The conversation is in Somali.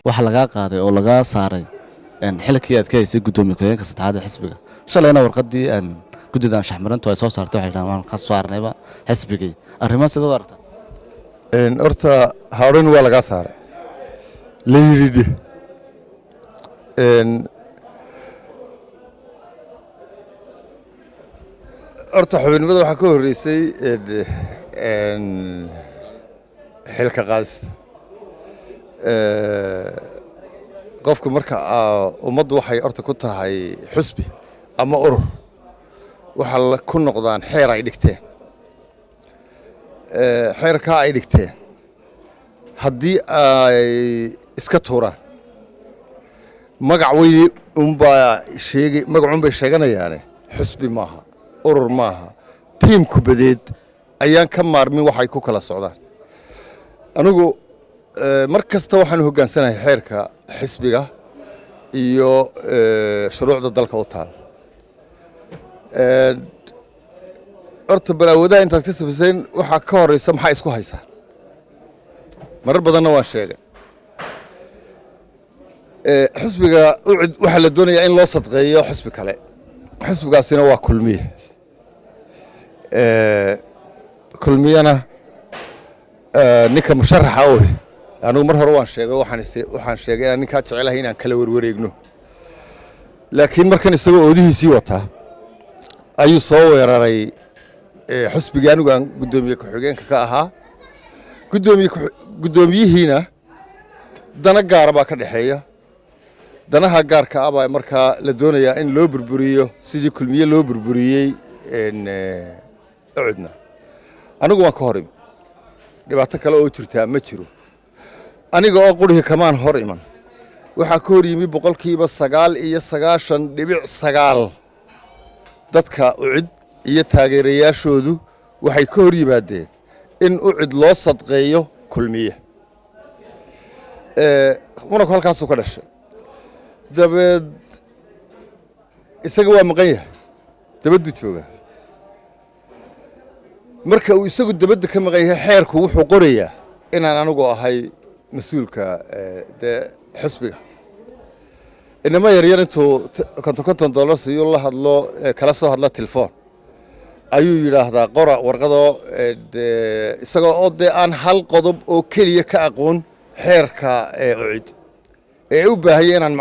waxa laga qaaday oo laga saaray xilkii aad ka haysay gudoomiye ku-xigeenka saddexaad ee xisbiga shalayna warqadii gudida shaxmarintu ay soo saartay waxay dhamaan ka soo arnayba xisbigii arrimaha sidoo aragta horta hawrin waa laga saaray leeyridii horta xubinimada waxa ka horeysay xilka qaadis qofku marka ummaddu waxay horta ku tahay xusbi ama urur waxa la ku noqdaan xeer ay dhigteen xeerka ay dhigteen haddii ay iska tuuraan magac weyn magacun bay sheeganayaane xusbi maaha urur maaha tiim kubadeed ayaan ka maarmin waxay ku kala socdaan anigu mar kasta waxaan hoggaansanahay xeerka xisbiga iyo shuruucda dalka u taal horta balaawadaha intaad ka safayseen waxaa ka horeysa maxaa isku haysaan marar badanna waan sheegay xisbiga waxaa la doonayaa in loo sadqeeyo xisbi kale xisbigaasina waa kulmiye kulmiyana ninka musharaxa oo anigu mar hore waan sheegay waxaan sheegay inaan ninkaa jecelahay inaan kala warwareegno laakiin markan isagoo oodihiisii wataa ayuu soo weeraray xisbigii anigu aan gudoomiye ku-xigeenka ka ahaa gudoomiyihiina dana gaara baa ka dhexeeya danaha gaarka ah baa markaa la doonayaa in loo burburiyo sidii kulmiye loo burburiyey cudna anigu waan ka hor iman dhibaato kale oo jirtaa ma jiro aniga oo qurihii kamaan hor iman waxaa ka hor yimi 99.9 dadka ucid iyo taageerayaashoodu waxay ka hor yimaadeen in ucid loo sadqeeyo kulmiye mana halkaasuu ka dhashay dabeed isaga waa maqan yahay dabaddu jooga marka uu isagu dabadda ka maqan yahay xeerku wuxuu qorayaa inaan anigu ahay mas-uulka xisbiga inama yaryar intuu $50 siiyo la hadlo kala soo hadla telefoon ayuu yidhaahdaa qora warqadoo isagoo oo dee aan hal qodob oo keliya ka aqoon xeerka ucid ee u baahaya inaan